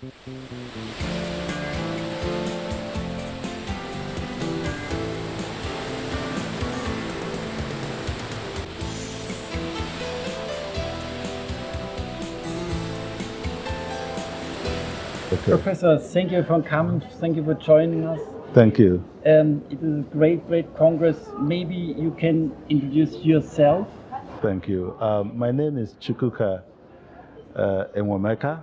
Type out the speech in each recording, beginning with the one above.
Okay. Professor, thank you for coming. Thank you for joining us. Thank you. It is a great congress. Maybe you can introduce yourself. Thank you. My name is Chukuka Enwemeka.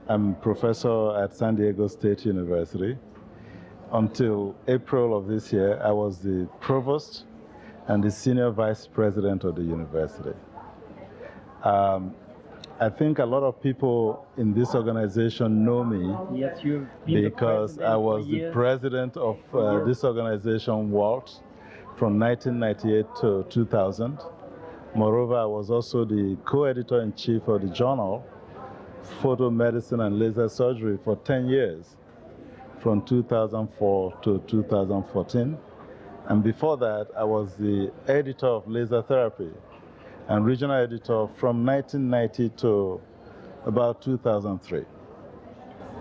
I'm professor at San Diego State University. Until April of this year, I was the provost and the senior vice president of the university. I think a lot of people in this organization know me. Yes, you've been because I was the president of this organization, WALT, from 1998 to 2000. Moreover, I was also the co-editor-in-chief of the journal, Photomedicine and Laser Surgery, for 10 years, from 2004 to 2014. And before that, I was the editor of Lasertherapy and regional editor from 1990 to about 2003.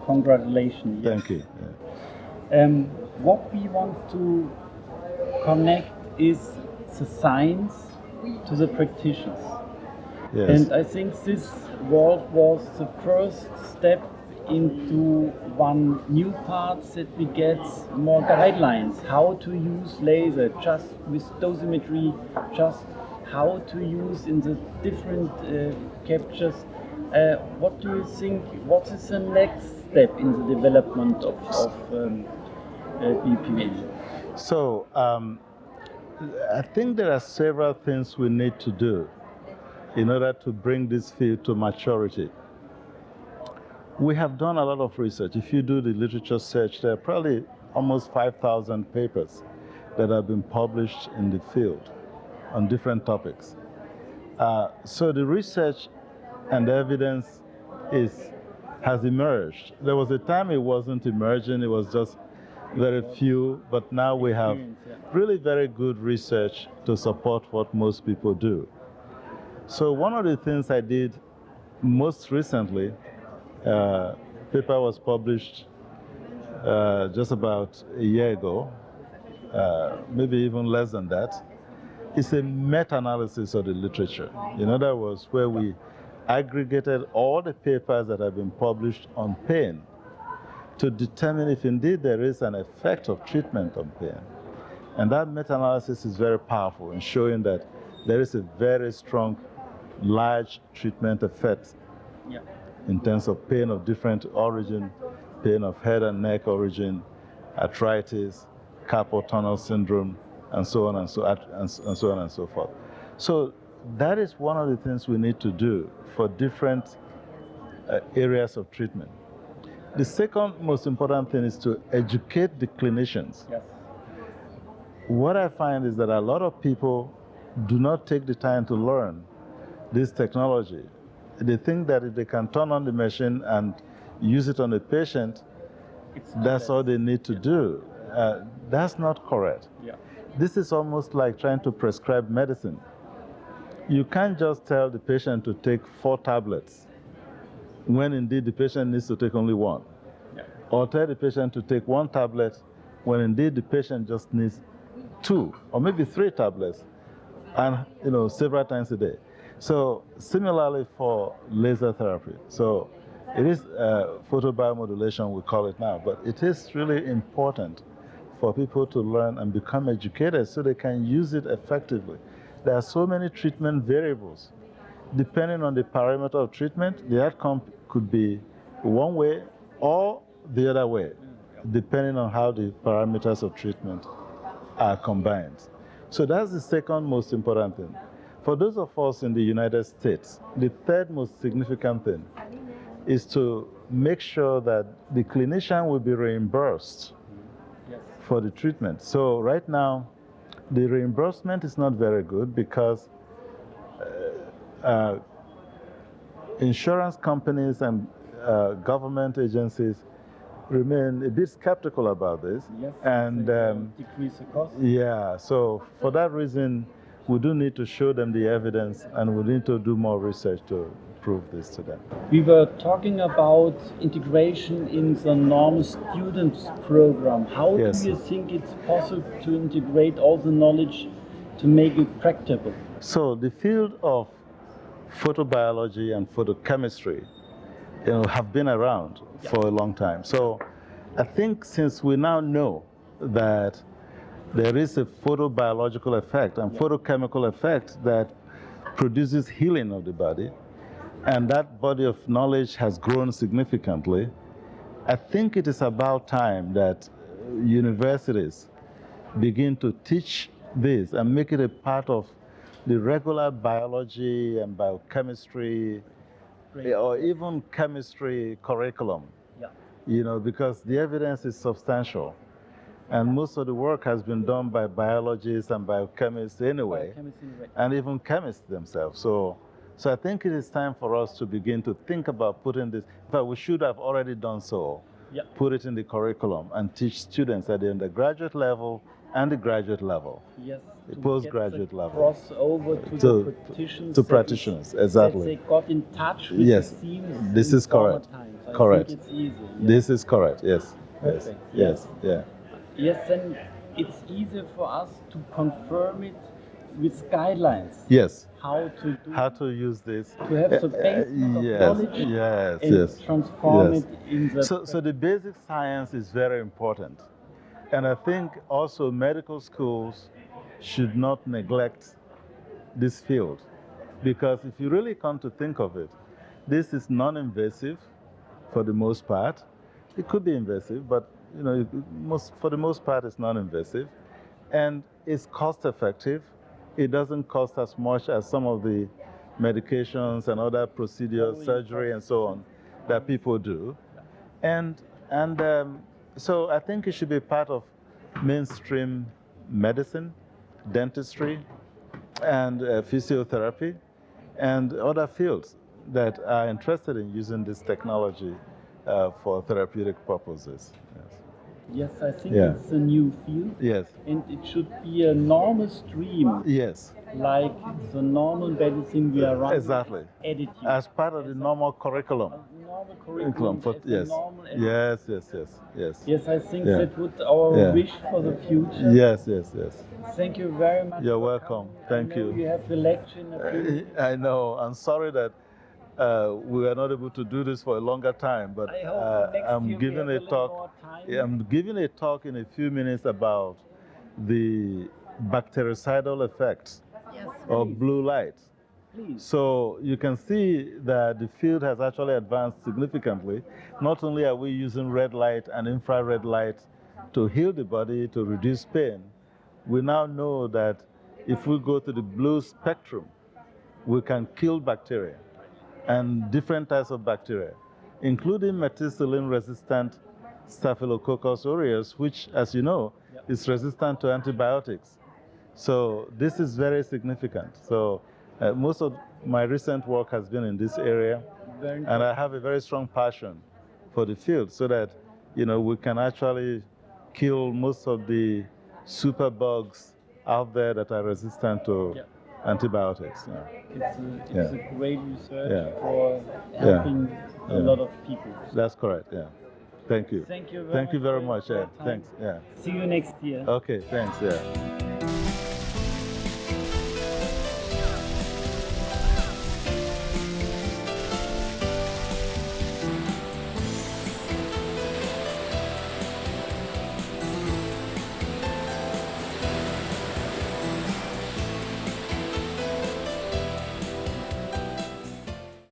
Congratulations. Yes. Thank you. Yeah. What we want to connect is the science to the practitioners. Yes. And I think this was the first step into one new part that we get more guidelines, how to use laser just with dosimetry, just how to use in the different captures. What do you think, what is the next step in the development of BPMT? So, I think there are several things we need to do in order to bring this field to maturity. We have done a lot of research. If you do the literature search, there are probably almost 5,000 papers that have been published in the field on different topics. So the research and the evidence has emerged. There was a time it wasn't emerging, it was just very few, but now we have really very good research to support what most people do. So one of the things I did most recently, paper was published just about a year ago, maybe even less than that. It's a meta-analysis of the literature. In other words, where we aggregated all the papers that have been published on pain to determine if indeed there is an effect of treatment on pain. And that meta-analysis is very powerful in showing that there is a very strong, large treatment effect in terms of pain of different origin, pain of head and neck origin, arthritis, carpal tunnel syndrome, and so on and so on and so forth. So that is one of the things we need to do for different areas of treatment. The second most important thing is to educate the clinicians. Yes. What I find is that a lot of people do not take the time to learn this technology. They think that if they can turn on the machine and use it on a patient, that's all they need to do. That's not correct. Yeah. This is almost like trying to prescribe medicine. You can't just tell the patient to take 4 tablets when indeed the patient needs to take only 1. Yeah. Or tell the patient to take 1 tablet when indeed the patient just needs 2 or maybe 3 tablets, and several times a day. So similarly for laser therapy. So it is photobiomodulation, we call it now, but it is really important for people to learn and become educated so they can use it effectively. There are so many treatment variables. Depending on the parameter of treatment, the outcome could be one way or the other way, depending on how the parameters of treatment are combined. So that's the second most important thing. For those of us in the United States, the third most significant thing is to make sure that the clinician will be reimbursed for the treatment. So right now, the reimbursement is not very good because insurance companies and government agencies remain a bit skeptical about this. Yes, and decrease the cost. Yeah, so for that reason, we do need to show them the evidence, and we need to do more research to prove this to them. We were talking about integration in the normal students program. How Yes. do you think it's possible to integrate all the knowledge to make it practicable? So the field of photobiology and photochemistry, have been around for a long time. So I think since we now know that there is a photobiological effect and photochemical effect that produces healing of the body, and that body of knowledge has grown significantly, I think it is about time that universities begin to teach this and make it a part of the regular biology and biochemistry or even chemistry curriculum, because the evidence is substantial. And most of the work has been done by biologists and biochemists anyway, and even chemists themselves. So I think it is time for us to begin to think about putting this, in fact, we should have already done so, put it in the curriculum and teach students at the undergraduate level and the graduate level, the postgraduate level. Cross over to the practitioners. To practitioners, exactly. That they got in touch with Yes, the themes this in is correct. times. I Correct. think it's easy. This is correct, yes. Perfect. Yes, yeah. Yes, then it's easier for us to confirm it with guidelines. Yes. How to use this. To have the basic knowledge and transform it in the... So the basic science is very important. And I think also medical schools should not neglect this field. Because if you really come to think of it, this is non-invasive for the most part. It could be invasive, but for the most part it's non-invasive. And it's cost-effective. It doesn't cost as much as some of the medications and other procedures, surgery and so on, that people do. And so I think it should be part of mainstream medicine, dentistry, and physiotherapy, and other fields that are interested in using this technology for therapeutic purposes. Yes, I think it's a new field. Yes. And it should be a normal stream. Yes. Like the normal medicine we are running. Exactly. As part of the normal curriculum. Normal curriculum. Yes. Yes, I think that would our wish for the future. Yes. Thank you very much. You're welcome. Thank you. You have the lecture in a few minutes. I know. I'm sorry that we were not able to do this for a longer time, but I'm giving a talk. I'm giving a talk in a few minutes about the bactericidal effects of blue light. Please. So you can see that the field has actually advanced significantly. Not only are we using red light and infrared light to heal the body, to reduce pain, we now know that if we go to the blue spectrum, we can kill bacteria and different types of bacteria, including methicillin-resistant Staphylococcus aureus, which, as you know, is resistant to antibiotics. So this is very significant. So most of my recent work has been in this area, and I have a very strong passion for the field so that, we can actually kill most of the superbugs out there that are resistant to antibiotics. It's a great research for helping a lot of people. That's correct, Thank you. Thank you very much. Thanks, See you next year. Okay, thanks,